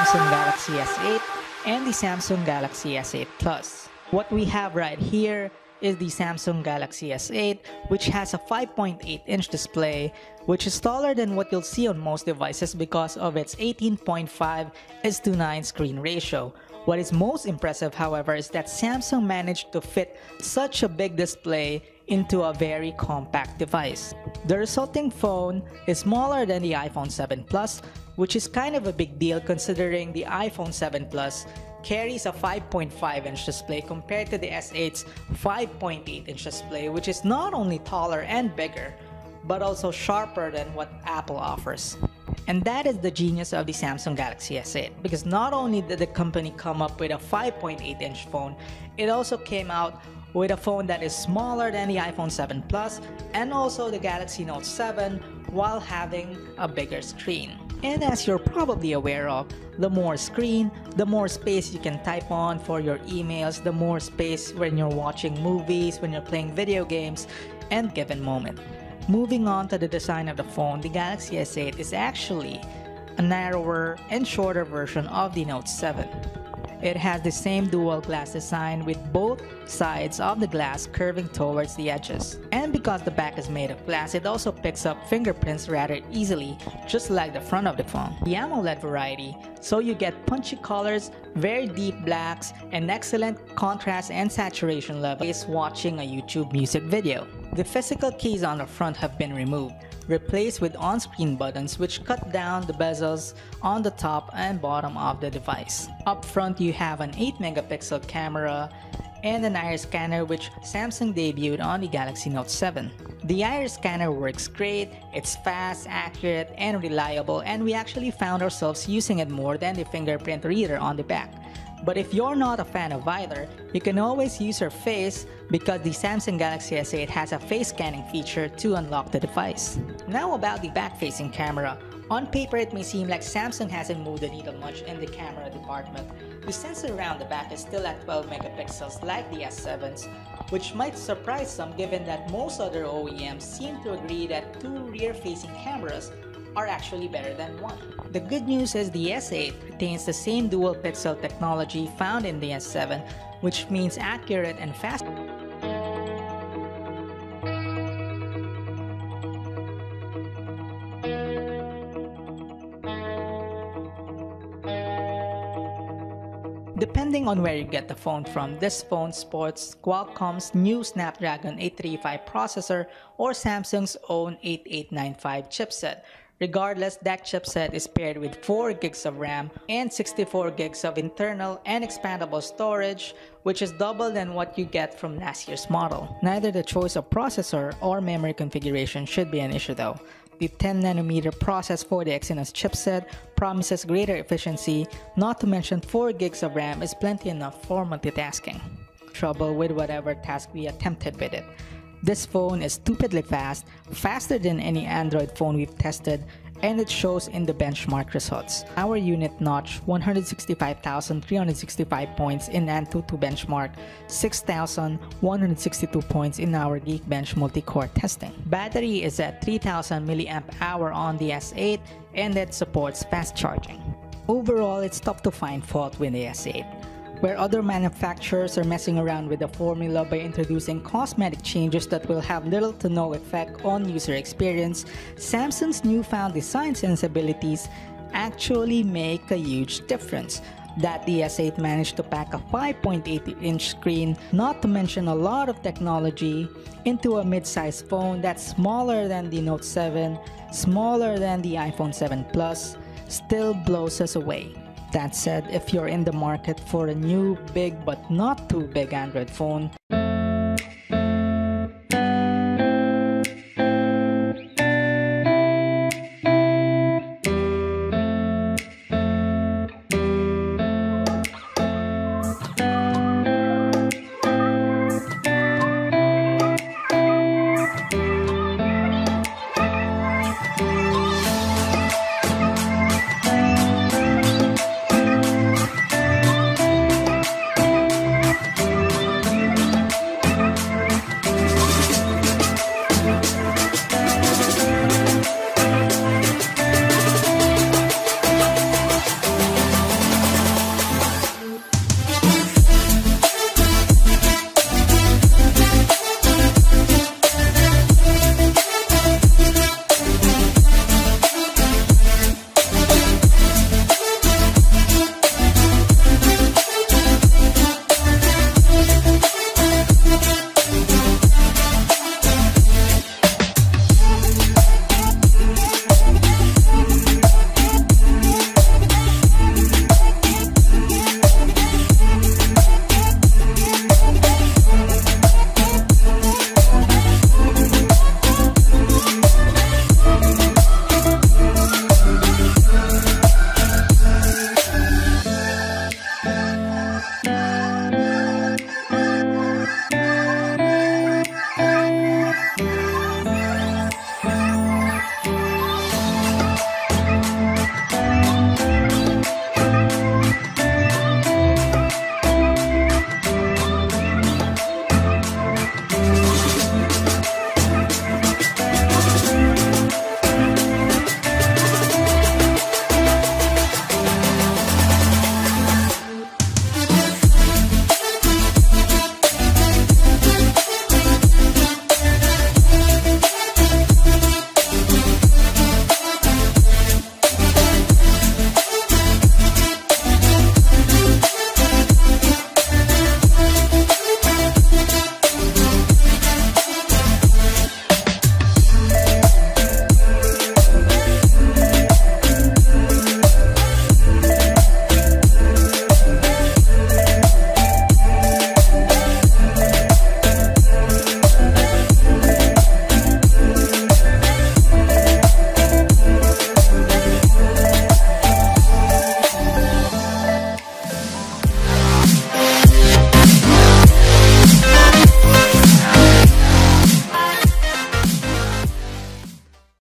Samsung Galaxy S8 and the Samsung Galaxy S8 Plus. What we have right here is the Samsung Galaxy S8, which has a 5.8-inch display, which is taller than what you'll see on most devices because of its 18.5:9 screen ratio. What is most impressive, however, is that Samsung managed to fit such a big display into a very compact device. The resulting phone is smaller than the iPhone 7 Plus, which is kind of a big deal considering the iPhone 7 Plus carries a 5.5-inch display compared to the S8's 5.8-inch display, which is not only taller and bigger, but also sharper than what Apple offers. And that is the genius of the Samsung Galaxy S8, because not only did the company come up with a 5.8-inch phone, it also came out with a phone that is smaller than the iPhone 7 Plus and also the Galaxy Note 7 while having a bigger screen. And as you're probably aware of, the more screen, the more space you can type on for your emails, the more space when you're watching movies, when you're playing video games, and given moment. Moving on to the design of the phone, the Galaxy S8 is actually a narrower and shorter version of the Note 7. It has the same dual glass design with both sides of the glass curving towards the edges. And because the back is made of glass, it also picks up fingerprints rather easily, just like the front of the phone. The AMOLED variety, so you get punchy colors, very deep blacks, and excellent contrast and saturation levels watching a YouTube music video. The physical keys on the front have been removed, replaced with on-screen buttons which cut down the bezels on the top and bottom of the device. Up front, you have an 8-megapixel camera and an iris scanner which Samsung debuted on the Galaxy Note 7. The iris scanner works great, it's fast, accurate, and reliable, and we actually found ourselves using it more than the fingerprint reader on the back. But if you're not a fan of either, you can always use your face because the Samsung Galaxy S8 has a face scanning feature to unlock the device. Now about the back-facing camera. On paper, it may seem like Samsung hasn't moved the needle much in the camera department. The sensor around the back is still at 12 megapixels like the S7's, which might surprise some given that most other OEMs seem to agree that two rear-facing cameras are actually better than one. The good news is the S8 retains the same dual pixel technology found in the S7, which means accurate and fast. Depending on where you get the phone from, this phone sports Qualcomm's new Snapdragon 835 processor or Samsung's own 8895 chipset. Regardless, that chipset is paired with 4 gigs of RAM and 64 gigs of internal and expandable storage, which is double than what you get from last year's model. Neither the choice of processor or memory configuration should be an issue though. The 10nm process for the Exynos chipset promises greater efficiency, not to mention 4 gigs of RAM is plenty enough for multitasking. Trouble with whatever task we attempted with it. This phone is stupidly fast, faster than any Android phone we've tested, and it shows in the benchmark results. Our unit notched 165,365 points in Antutu benchmark, 6,162 points in our Geekbench multi-core testing. Battery is at 3,000 mAh on the S8 and it supports fast charging. Overall, it's tough to find fault with the S8. Where other manufacturers are messing around with the formula by introducing cosmetic changes that will have little to no effect on user experience, Samsung's newfound design sensibilities actually make a huge difference. That the S8 managed to pack a 5.8-inch screen, not to mention a lot of technology, into a mid-sized phone that's smaller than the Note 7, smaller than the iPhone 7 Plus, still blows us away. That said, if you're in the market for a new, big but not too big Android phone,